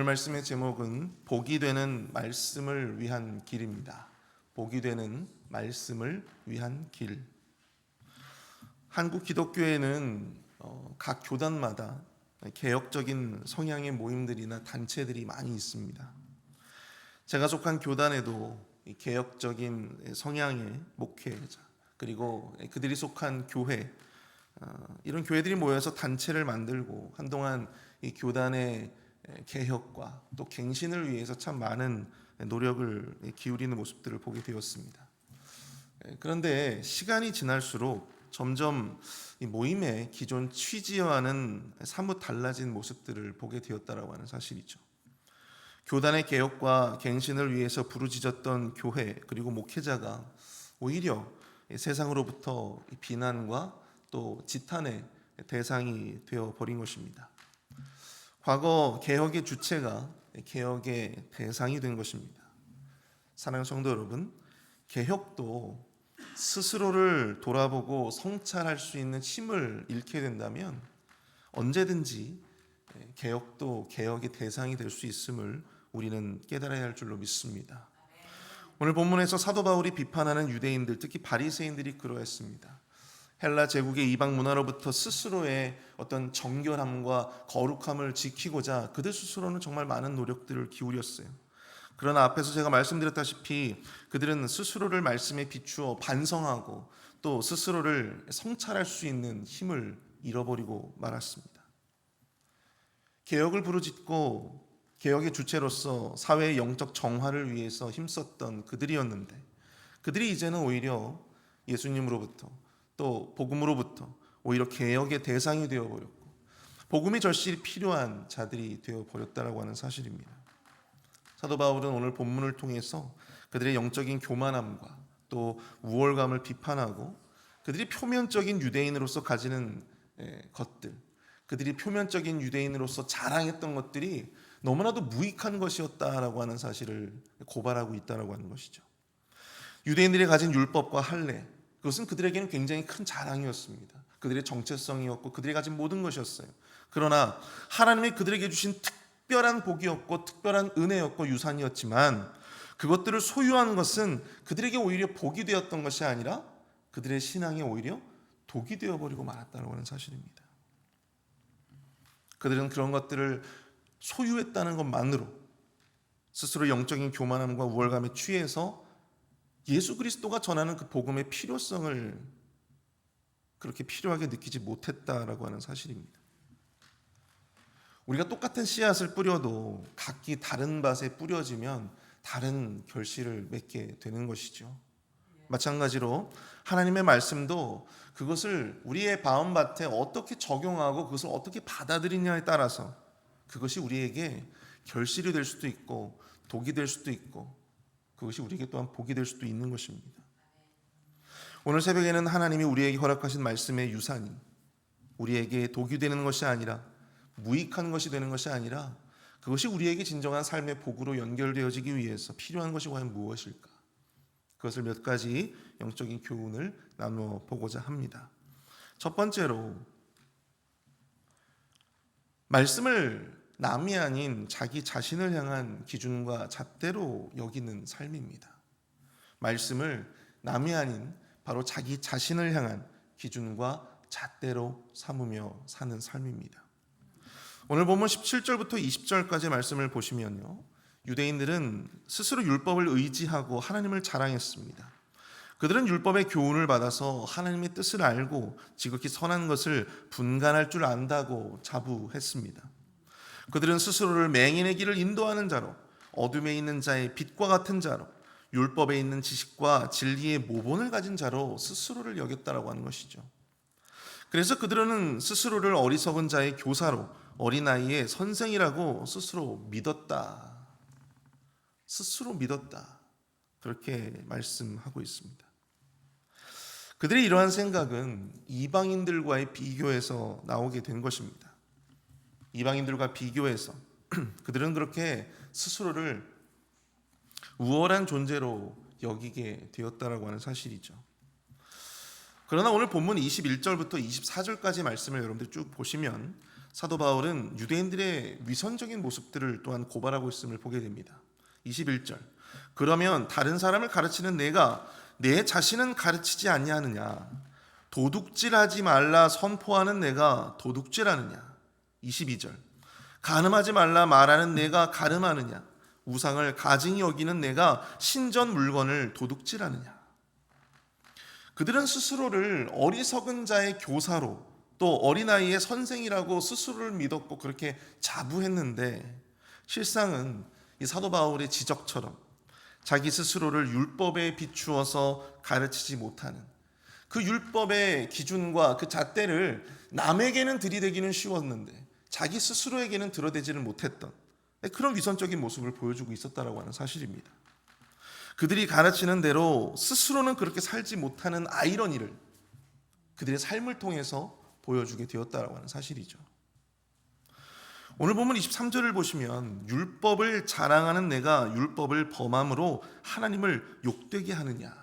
말씀의 제목은 복이 되는 말씀을 위한 길입니다. 복이 되는 말씀을 위한 길. 한국 기독교에는 각 교단마다 개혁적인 성향의 모임들이나 단체들이 많이 있습니다. 제가 속한 교단에도 개혁적인 성향의 목회자, 그리고 그들이 속한 교회, 이런 교회들이 모여서 단체를 만들고 한동안 이 교단의 개혁과 또 갱신을 위해서 참 많은 노력을 기울이는 모습들을 보게 되었습니다. 그런데 시간이 지날수록 점점 이 모임의 기존 취지와는 사뭇 달라진 모습들을 보게 되었다라고 하는 사실이죠. 교단의 개혁과 갱신을 위해서 부르짖었던 교회 그리고 목회자가 오히려 세상으로부터 비난과 또 지탄의 대상이 되어 버린 것입니다. 과거 개혁의 주체가 개혁의 대상이 된 것입니다. 사랑하는 성도 여러분, 개혁도 스스로를 돌아보고 성찰할 수 있는 힘을 잃게 된다면 언제든지 개혁도 개혁의 대상이 될 수 있음을 우리는 깨달아야 할 줄로 믿습니다. 오늘 본문에서 사도 바울이 비판하는 유대인들, 특히 바리새인들이 그러했습니다. 헬라 제국의 이방 문화로부터 스스로의 어떤 정결함과 거룩함을 지키고자 그들 스스로는 정말 많은 노력들을 기울였어요. 그러나 앞에서 제가 말씀드렸다시피 그들은 스스로를 말씀에 비추어 반성하고 또 스스로를 성찰할 수 있는 힘을 잃어버리고 말았습니다. 개혁을 부르짖고 개혁의 주체로서 사회의 영적 정화를 위해서 힘썼던 그들이었는데 그들이 이제는 오히려 예수님으로부터 또 복음으로부터 오히려 개혁의 대상이 되어버렸고 복음이 절실히 필요한 자들이 되어버렸다라고 하는 사실입니다. 사도 바울은 오늘 본문을 통해서 그들의 영적인 교만함과 또 우월감을 비판하고 그들이 표면적인 유대인으로서 가지는 것들, 그들이 표면적인 유대인으로서 자랑했던 것들이 너무나도 무익한 것이었다라고 하는 사실을 고발하고 있다라고 하는 것이죠. 유대인들이 가진 율법과 할례, 그것은 그들에게는 굉장히 큰 자랑이었습니다. 그들의 정체성이었고 그들이 가진 모든 것이었어요. 그러나 하나님이 그들에게 주신 특별한 복이었고 특별한 은혜였고 유산이었지만 그것들을 소유한 것은 그들에게 오히려 복이 되었던 것이 아니라 그들의 신앙에 오히려 독이 되어버리고 말았다는 하는 사실입니다. 그들은 그런 것들을 소유했다는 것만으로 스스로 영적인 교만함과 우월감에 취해서 예수 그리스도가 전하는 그 복음의 필요성을 그렇게 필요하게 느끼지 못했다라고 하는 사실입니다. 우리가 똑같은 씨앗을 뿌려도 각기 다른 밭에 뿌려지면 다른 결실을 맺게 되는 것이죠. 마찬가지로 하나님의 말씀도 그것을 우리의 마음밭에 어떻게 적용하고 그것을 어떻게 받아들이냐에 따라서 그것이 우리에게 결실이 될 수도 있고 독이 될 수도 있고 그것이 우리에게 또한 복이 될 수도 있는 것입니다. 오늘 새벽에는 하나님이 우리에게 허락하신 말씀의 유산이 우리에게 독이 되는 것이 아니라 무익한 것이 되는 것이 아니라 그것이 우리에게 진정한 삶의 복으로 연결되어지기 위해서 필요한 것이 과연 무엇일까? 그것을 몇 가지 영적인 교훈을 나누어 보고자 합니다. 첫 번째로 말씀을 남이 아닌 자기 자신을 향한 기준과 잣대로 여기는 삶입니다. 말씀을 남이 아닌 바로 자기 자신을 향한 기준과 잣대로 삼으며 사는 삶입니다. 오늘 본문 17절부터 20절까지 말씀을 보시면요, 유대인들은 스스로 율법을 의지하고 하나님을 자랑했습니다. 그들은 율법의 교훈을 받아서 하나님의 뜻을 알고 지극히 선한 것을 분간할 줄 안다고 자부했습니다. 그들은 스스로를 맹인의 길을 인도하는 자로, 어둠에 있는 자의 빛과 같은 자로, 율법에 있는 지식과 진리의 모본을 가진 자로 스스로를 여겼다라고 하는 것이죠. 그래서 그들은 스스로를 어리석은 자의 교사로, 어린아이의 선생이라고 스스로 믿었다. 그렇게 말씀하고 있습니다. 그들의 이러한 생각은 이방인들과의 비교에서 나오게 된 것입니다. 이방인들과 비교해서 그들은 그렇게 스스로를 우월한 존재로 여기게 되었다라고 하는 사실이죠. 그러나 오늘 본문 21절부터 24절까지 말씀을 여러분들 쭉 보시면 사도 바울은 유대인들의 위선적인 모습들을 또한 고발하고 있음을 보게 됩니다. 21절. 그러면 다른 사람을 가르치는 내가 내 자신은 가르치지 아니하느냐? 도둑질하지 말라 선포하는 내가 도둑질하느냐? 22절. 간음하지 말라 말하는 내가 간음하느냐? 우상을 가증히 여기는 내가 신전 물건을 도둑질하느냐? 그들은 스스로를 어리석은 자의 교사로 또 어린아이의 선생이라고 스스로를 믿었고 그렇게 자부했는데, 실상은 이 사도 바울의 지적처럼 자기 스스로를 율법에 비추어서 가르치지 못하는, 그 율법의 기준과 그 잣대를 남에게는 들이대기는 쉬웠는데 자기 스스로에게는 들어대지를 못했던 그런 위선적인 모습을 보여주고 있었다라고 하는 사실입니다. 그들이 가르치는 대로 스스로는 그렇게 살지 못하는 아이러니를 그들의 삶을 통해서 보여주게 되었다라고 하는 사실이죠. 오늘 본문 23절을 보시면 율법을 자랑하는 내가 율법을 범함으로 하나님을 욕되게 하느냐.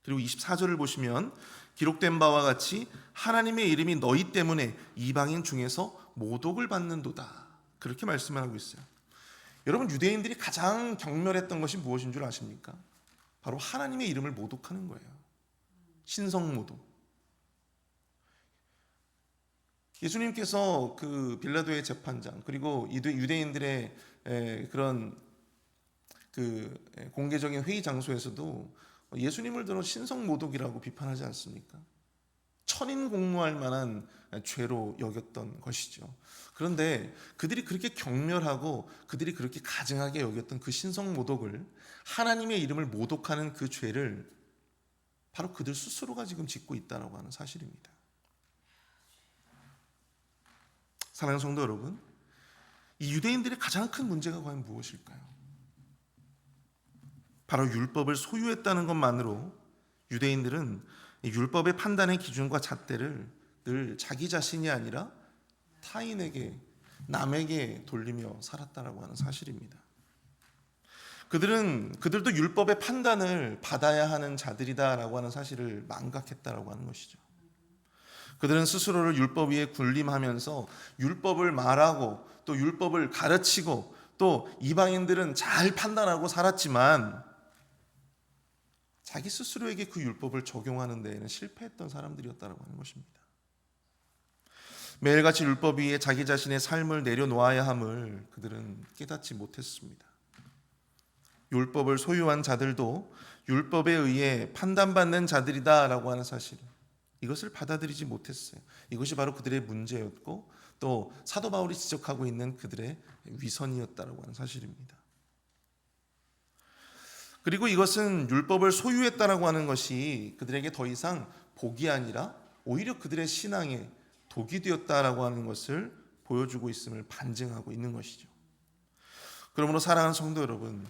그리고 24절을 보시면 기록된 바와 같이 하나님의 이름이 너희 때문에 이방인 중에서 모독을 받는도다. 그렇게 말씀을 하고 있어요. 여러분, 유대인들이 가장 경멸했던 것이 무엇인 줄 아십니까? 바로 하나님의 이름을 모독하는 거예요. 신성모독. 예수님께서 그 빌라도의 재판장 그리고 유대인들의 그런 그 공개적인 회의 장소에서도 예수님을 들어 신성모독이라고 비판하지 않습니까? 천인공노할 만한 죄로 여겼던 것이죠. 그런데 그들이 그렇게 경멸하고 그들이 그렇게 가증하게 여겼던 그 신성모독을, 하나님의 이름을 모독하는 그 죄를 바로 그들 스스로가 지금 짓고 있다고 하는 사실입니다. 사랑하는 성도 여러분, 이 유대인들의 가장 큰 문제가 과연 무엇일까요? 바로 율법을 소유했다는 것만으로 유대인들은 율법의 판단의 기준과 잣대를 늘 자기 자신이 아니라 타인에게, 남에게 돌리며 살았다라고 하는 사실입니다. 그들도 율법의 판단을 받아야 하는 자들이다라고 하는 사실을 망각했다라고 하는 것이죠. 그들은 스스로를 율법 위에 군림하면서 율법을 말하고 또 율법을 가르치고 또 이방인들은 잘 판단하고 살았지만 자기 스스로에게 그 율법을 적용하는 데에는 실패했던 사람들이었다고 하는 것입니다. 매일같이 율법 위에 자기 자신의 삶을 내려놓아야 함을 그들은 깨닫지 못했습니다. 율법을 소유한 자들도 율법에 의해 판단받는 자들이다라고 하는 사실, 이것을 받아들이지 못했어요. 이것이 바로 그들의 문제였고 또 사도 바울이 지적하고 있는 그들의 위선이었다라고 하는 사실입니다. 그리고 이것은 율법을 소유했다라고 하는 것이 그들에게 더 이상 복이 아니라 오히려 그들의 신앙에 독이 되었다라고 하는 것을 보여주고 있음을 반증하고 있는 것이죠. 그러므로 사랑하는 성도 여러분,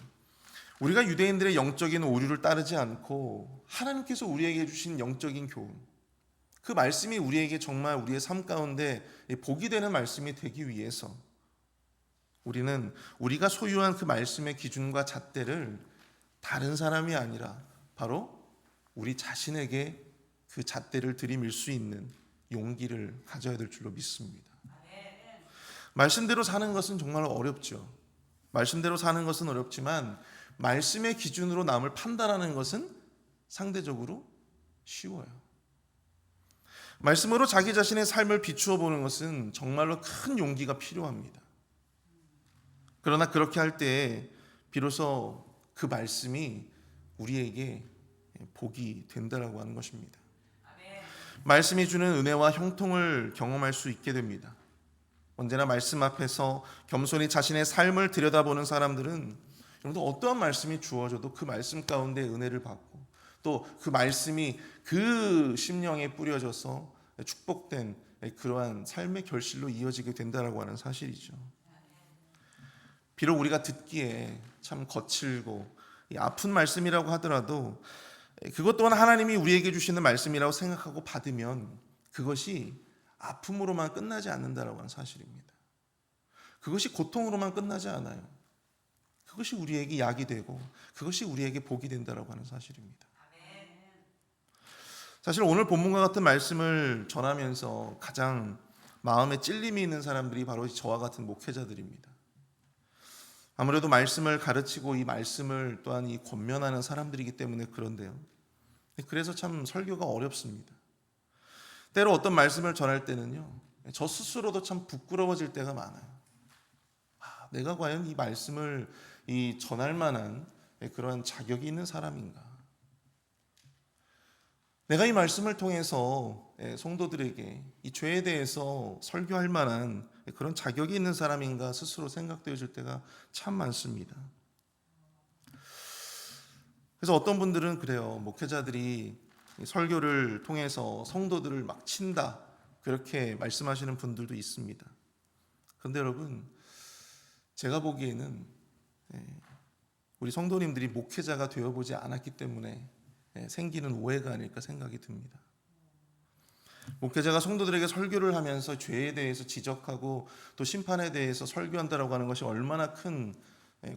우리가 유대인들의 영적인 오류를 따르지 않고 하나님께서 우리에게 주신 영적인 교훈, 그 말씀이 우리에게 정말 우리의 삶 가운데 복이 되는 말씀이 되기 위해서 우리는 우리가 소유한 그 말씀의 기준과 잣대를 다른 사람이 아니라 바로 우리 자신에게 그 잣대를 들이밀 수 있는 용기를 가져야 될 줄로 믿습니다. 말씀대로 사는 것은 정말 어렵죠. 말씀대로 사는 것은 어렵지만 말씀의 기준으로 남을 판단하는 것은 상대적으로 쉬워요. 말씀으로 자기 자신의 삶을 비추어 보는 것은 정말로 큰 용기가 필요합니다. 그러나 그렇게 할 때 비로소 그 말씀이 우리에게 복이 된다라고 하는 것입니다. 말씀이 주는 은혜와 형통을 경험할 수 있게 됩니다. 언제나 말씀 앞에서 겸손히 자신의 삶을 들여다보는 사람들은 여러분들 어떠한 말씀이 주어져도 그 말씀 가운데 은혜를 받고 또 그 말씀이 그 심령에 뿌려져서 축복된 그러한 삶의 결실로 이어지게 된다라고 하는 사실이죠. 비록 우리가 듣기에 참 거칠고 아픈 말씀이라고 하더라도 그것 또한 하나님이 우리에게 주시는 말씀이라고 생각하고 받으면 그것이 아픔으로만 끝나지 않는다라고 하는 사실입니다. 그것이 고통으로만 끝나지 않아요. 그것이 우리에게 약이 되고 그것이 우리에게 복이 된다라고 하는 사실입니다. 사실 오늘 본문과 같은 말씀을 전하면서 가장 마음에 찔림이 있는 사람들이 바로 저와 같은 목회자들입니다. 아무래도 말씀을 가르치고 이 말씀을 또한 이 권면하는 사람들이기 때문에 그런데요. 그래서 참 설교가 어렵습니다. 때로 어떤 말씀을 전할 때는요, 저 스스로도 참 부끄러워질 때가 많아요. 내가 과연 이 말씀을 전할 만한 그러한 자격이 있는 사람인가? 내가 이 말씀을 통해서 성도들에게 이 죄에 대해서 설교할 만한 그런 자격이 있는 사람인가 스스로 생각되어질 때가 참 많습니다. 그래서 어떤 분들은 그래요. 목회자들이 설교를 통해서 성도들을 막 친다, 그렇게 말씀하시는 분들도 있습니다. 그런데 여러분, 제가 보기에는 우리 성도님들이 목회자가 되어보지 않았기 때문에 생기는 오해가 아닐까 생각이 듭니다. 목회자가 성도들에게 설교를 하면서 죄에 대해서 지적하고 또 심판에 대해서 설교한다라고 하는 것이 얼마나 큰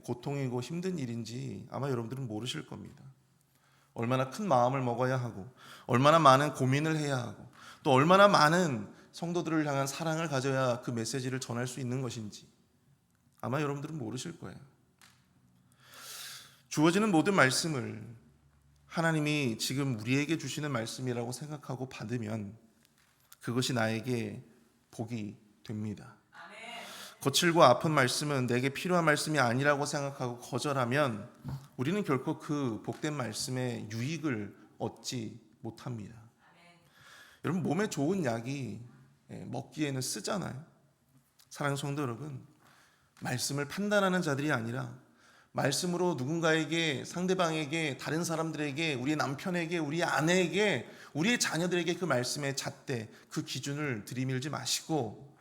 고통이고 힘든 일인지 아마 여러분들은 모르실 겁니다. 얼마나 큰 마음을 먹어야 하고 얼마나 많은 고민을 해야 하고 또 얼마나 많은 성도들을 향한 사랑을 가져야 그 메시지를 전할 수 있는 것인지 아마 여러분들은 모르실 거예요. 주어지는 모든 말씀을 하나님이 지금 우리에게 주시는 말씀이라고 생각하고 받으면 그것이 나에게 복이 됩니다. 거칠고 아픈 말씀은 내게 필요한 말씀이 아니라고 생각하고 거절하면 우리는 결코 그 복된 말씀의 유익을 얻지 못합니다. 여러분, 몸에 좋은 약이 먹기에는 쓰잖아요. 사랑하는 성도 여러분, 말씀을 판단하는 자들이 아니라 말씀으로 누군가에게, 상대방에게, 다른 사람들에게, 우리 남편에게, 우리 아내에게, 우리의 자녀들에게 그 말씀의 잣대, 그 기준을 들이밀지 마시고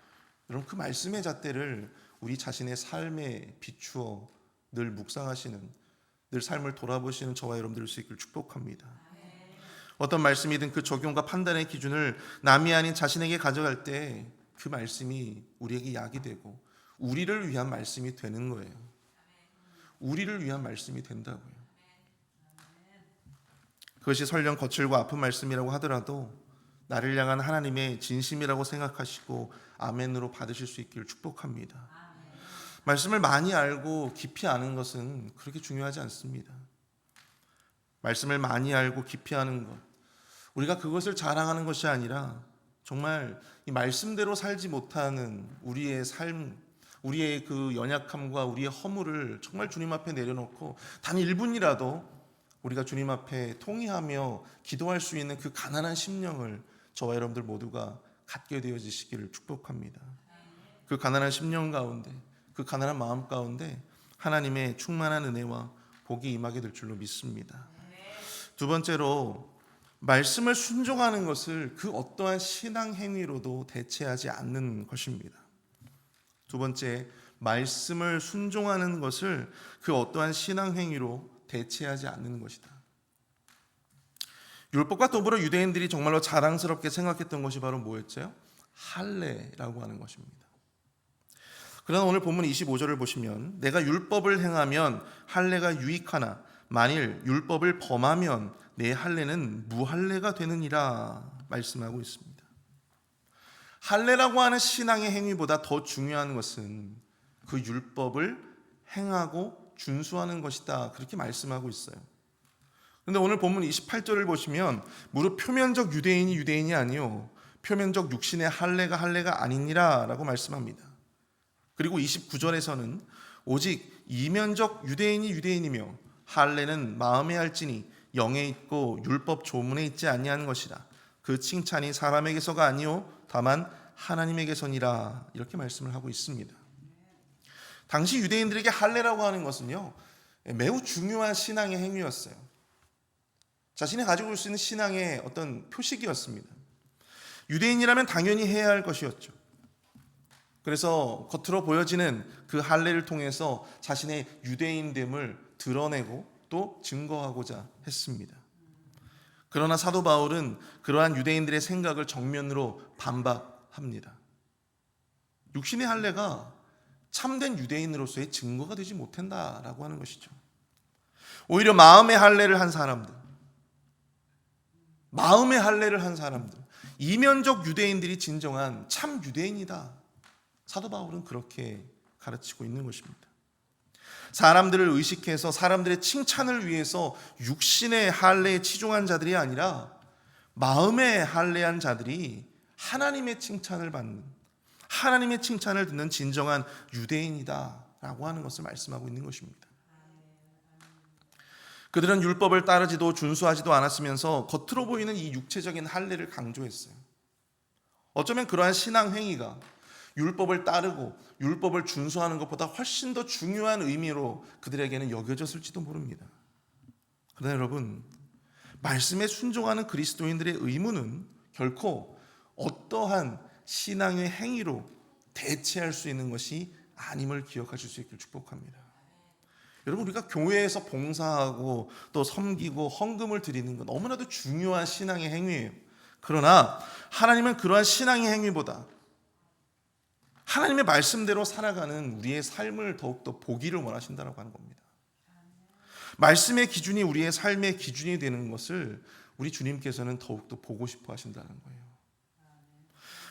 여러분, 그 말씀의 잣대를 우리 자신의 삶에 비추어 늘 묵상하시는, 늘 삶을 돌아보시는 저와 여러분들 수 있기를 축복합니다. 어떤 말씀이든 그 적용과 판단의 기준을 남이 아닌 자신에게 가져갈 때 그 말씀이 우리에게 약이 되고 우리를 위한 말씀이 되는 거예요. 우리를 위한 말씀이 된다고요. 그것이 설령 거칠고 아픈 말씀이라고 하더라도 나를 향한 하나님의 진심이라고 생각하시고 아멘으로 받으실 수 있기를 축복합니다. 말씀을 많이 알고 깊이 아는 것은 그렇게 중요하지 않습니다. 말씀을 많이 알고 깊이 아는 것, 우리가 그것을 자랑하는 것이 아니라 정말 이 말씀대로 살지 못하는 우리의 삶, 우리의 그 연약함과 우리의 허물을 정말 주님 앞에 내려놓고 단 1분이라도 우리가 주님 앞에 통회하며 기도할 수 있는 그 가난한 심령을 저와 여러분들 모두가 갖게 되어지시기를 축복합니다. 그 가난한 심령 가운데, 그 가난한 마음 가운데 하나님의 충만한 은혜와 복이 임하게 될 줄로 믿습니다. 두 번째로, 말씀을 순종하는 것을 그 어떠한 신앙 행위로도 대체하지 않는 것입니다. 두 번째, 말씀을 순종하는 것을 그 어떠한 신앙 행위로 대체하지 않는 것이다. 율법과 더불어 유대인들이 정말로 자랑스럽게 생각했던 것이 바로 뭐였죠? 할례라고 하는 것입니다. 그러나 오늘 본문 25절을 보시면 내가 율법을 행하면 할례가 유익하나 만일 율법을 범하면 내 할례는 무할례가 되느니라 말씀하고 있습니다. 할례라고 하는 신앙의 행위보다 더 중요한 것은 그 율법을 행하고 준수하는 것이다, 그렇게 말씀하고 있어요. 그런데 오늘 본문 28절을 보시면 무릇 표면적 유대인이 유대인이 아니요 표면적 육신의 할례가 아니니라 라고 말씀합니다. 그리고 29절에서는 오직 이면적 유대인이 유대인이며 할례는 마음에 할지니 영에 있고 율법 조문에 있지 아니하는 것이라. 그 칭찬이 사람에게서가 아니요 다만 하나님에게서니라, 이렇게 말씀을 하고 있습니다. 당시 유대인들에게 할례라고 하는 것은요 매우 중요한 신앙의 행위였어요. 자신이 가지고 올 수 있는 신앙의 어떤 표식이었습니다. 유대인이라면 당연히 해야 할 것이었죠. 그래서 겉으로 보여지는 그 할례를 통해서 자신의 유대인됨을 드러내고 또 증거하고자 했습니다. 그러나 사도 바울은 그러한 유대인들의 생각을 정면으로 반박합니다. 육신의 할례가 참된 유대인으로서의 증거가 되지 못한다라고 하는 것이죠. 오히려 마음의 할례를 한 사람들, 이면적 유대인들이 진정한 참 유대인이다. 사도 바울은 그렇게 가르치고 있는 것입니다. 사람들을 의식해서 사람들의 칭찬을 위해서 육신의 할례에 치중한 자들이 아니라 마음의 할례한 자들이 하나님의 칭찬을 받는, 하나님의 칭찬을 듣는 진정한 유대인이다라고 하는 것을 말씀하고 있는 것입니다. 그들은 율법을 따르지도 준수하지도 않았으면서 겉으로 보이는 이 육체적인 할례를 강조했어요. 어쩌면 그러한 신앙 행위가 율법을 따르고 율법을 준수하는 것보다 훨씬 더 중요한 의미로 그들에게는 여겨졌을지도 모릅니다. 그러나 여러분, 말씀에 순종하는 그리스도인들의 의무는 결코 어떠한 신앙의 행위로 대체할 수 있는 것이 아님을 기억하실 수 있기를 축복합니다. 여러분, 우리가 교회에서 봉사하고 또 섬기고 헌금을 드리는 건 너무나도 중요한 신앙의 행위예요. 그러나 하나님은 그러한 신앙의 행위보다 하나님의 말씀대로 살아가는 우리의 삶을 더욱더 보기를 원하신다고 하는 겁니다. 말씀의 기준이 우리의 삶의 기준이 되는 것을 우리 주님께서는 더욱더 보고 싶어 하신다는 거예요.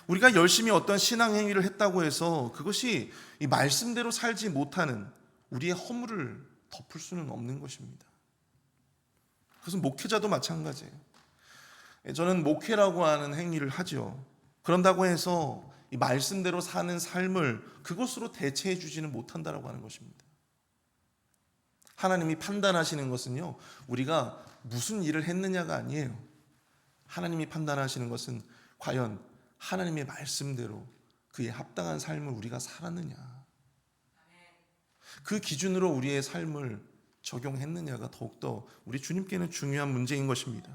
우리가 열심히 어떤 신앙 행위를 했다고 해서 그것이 이 말씀대로 살지 못하는 우리의 허물을 덮을 수는 없는 것입니다. 그것은 목회자도 마찬가지예요. 저는 목회라고 하는 행위를 하죠. 그런다고 해서 이 말씀대로 사는 삶을 그것으로 대체해 주지는 못한다라고 하는 것입니다. 하나님이 판단하시는 것은요, 우리가 무슨 일을 했느냐가 아니에요. 하나님이 판단하시는 것은 과연 하나님의 말씀대로 그에 합당한 삶을 우리가 살았느냐, 그 기준으로 우리의 삶을 적용했느냐가 더욱더 우리 주님께는 중요한 문제인 것입니다.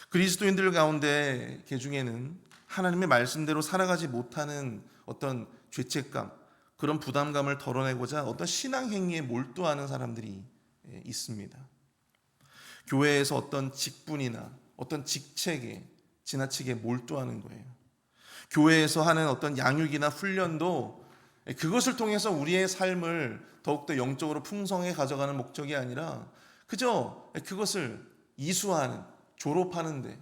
그리스도인들 가운데 개중에는 하나님의 말씀대로 살아가지 못하는 어떤 죄책감, 그런 부담감을 덜어내고자 어떤 신앙 행위에 몰두하는 사람들이 있습니다. 교회에서 어떤 직분이나 어떤 직책에 지나치게 몰두하는 거예요. 교회에서 하는 어떤 양육이나 훈련도 그것을 통해서 우리의 삶을 더욱더 영적으로 풍성해 가져가는 목적이 아니라 그저 그것을 이수하는, 졸업하는데,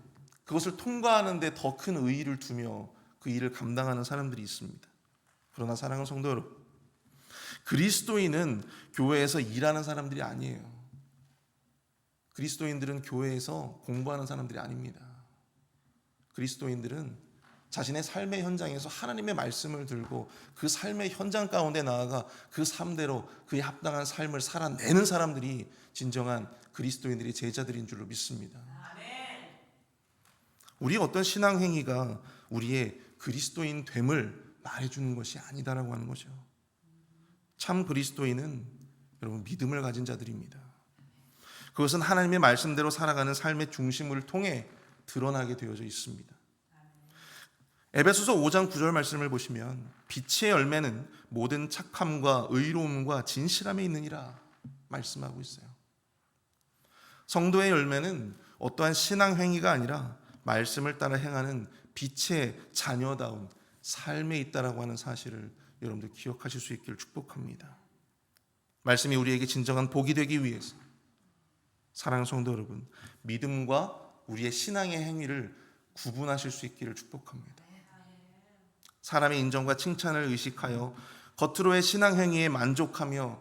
그것을 통과하는데 더 큰 의의를 두며 그 일을 감당하는 사람들이 있습니다. 그러나 사랑하는 성도 여러분, 그리스도인은 교회에서 일하는 사람들이 아니에요. 그리스도인들은 교회에서 공부하는 사람들이 아닙니다. 그리스도인들은 자신의 삶의 현장에서 하나님의 말씀을 들고 그 삶의 현장 가운데 나아가 그 삶대로 그에 합당한 삶을 살아내는 사람들이 진정한 그리스도인들의 제자들인 줄로 믿습니다. 우리의 어떤 신앙 행위가 우리의 그리스도인 됨을 말해주는 것이 아니다라고 하는 거죠. 참 그리스도인은 여러분 믿음을 가진 자들입니다. 그것은 하나님의 말씀대로 살아가는 삶의 중심을 통해 드러나게 되어져 있습니다. 에베소서 5장 9절 말씀을 보시면 빛의 열매는 모든 착함과 의로움과 진실함에 있느니라 말씀하고 있어요. 성도의 열매는 어떠한 신앙 행위가 아니라 말씀을 따라 행하는 빛의 자녀다운 삶에 있다라고 하는 사실을 여러분들 기억하실 수 있기를 축복합니다. 말씀이 우리에게 진정한 복이 되기 위해서 사랑하는 성도 여러분, 믿음과 우리의 신앙의 행위를 구분하실 수 있기를 축복합니다. 사람의 인정과 칭찬을 의식하여 겉으로의 신앙 행위에 만족하며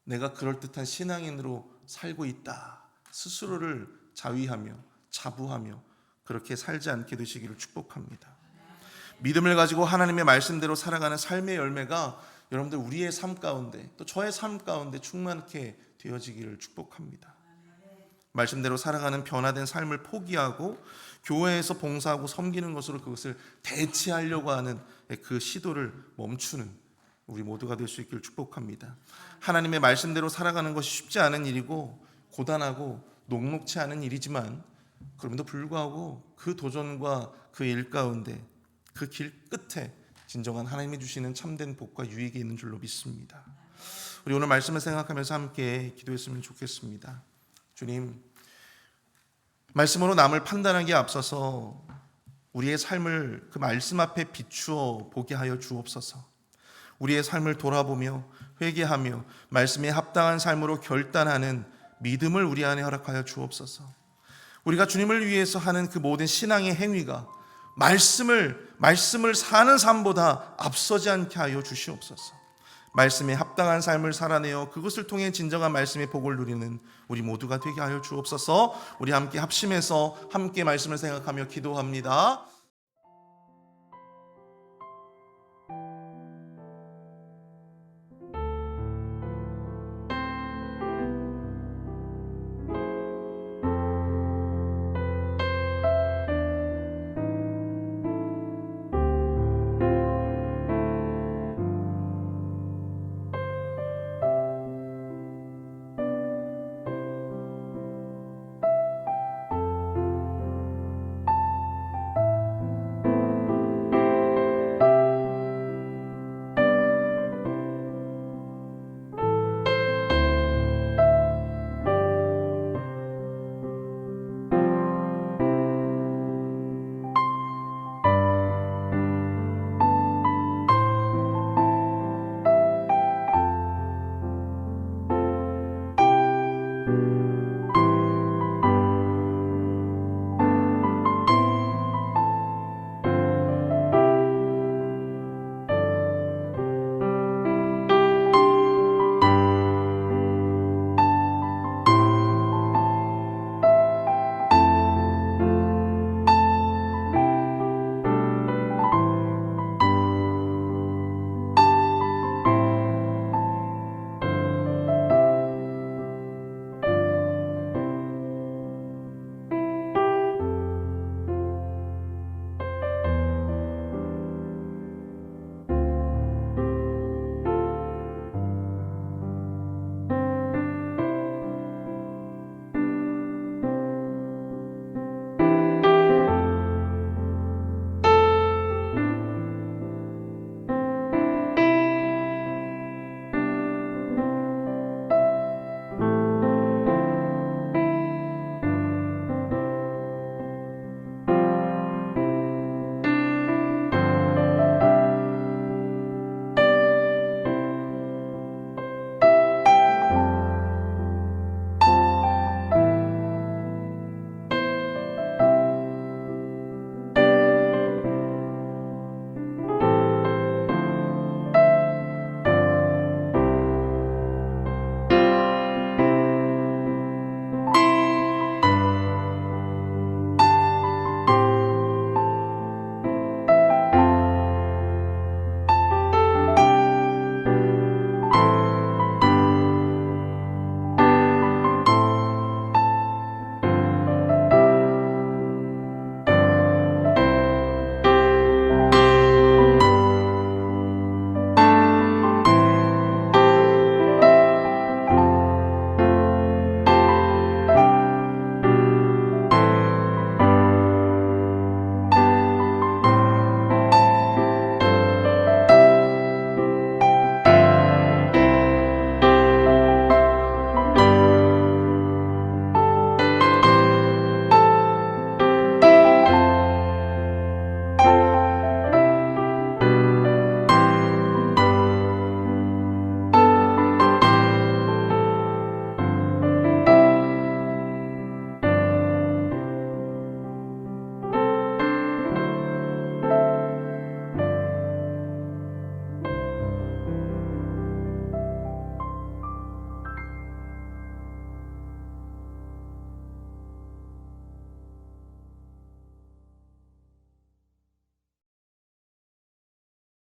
내가 그럴듯한 신앙인으로 살고 있다, 스스로를 자위하며 자부하며 그렇게 살지 않게 되시기를 축복합니다. 믿음을 가지고 하나님의 말씀대로 살아가는 삶의 열매가 여러분들 우리의 삶 가운데 또 저의 삶 가운데 충만하게 되어지기를 축복합니다. 말씀대로 살아가는 변화된 삶을 포기하고 교회에서 봉사하고 섬기는 것으로 그것을 대체하려고 하는 그 시도를 멈추는 우리 모두가 될 수 있기를 축복합니다. 하나님의 말씀대로 살아가는 것이 쉽지 않은 일이고 고단하고 녹록치 않은 일이지만 그럼에도 불구하고 그 도전과 그 일 가운데 그 길 끝에 진정한 하나님이 주시는 참된 복과 유익이 있는 줄로 믿습니다. 우리 오늘 말씀을 생각하면서 함께 기도했으면 좋겠습니다. 주님, 말씀으로 남을 판단하기에 앞서서 우리의 삶을 그 말씀 앞에 비추어 보게 하여 주옵소서. 우리의 삶을 돌아보며 회개하며 말씀에 합당한 삶으로 결단하는 믿음을 우리 안에 허락하여 주옵소서. 우리가 주님을 위해서 하는 그 모든 신앙의 행위가 말씀을 사는 삶보다 앞서지 않게 하여 주시옵소서. 말씀에 합당한 삶을 살아내어 그것을 통해 진정한 말씀의 복을 누리는 우리 모두가 되게 하여 주옵소서. 우리 함께 합심해서 함께 말씀을 생각하며 기도합니다.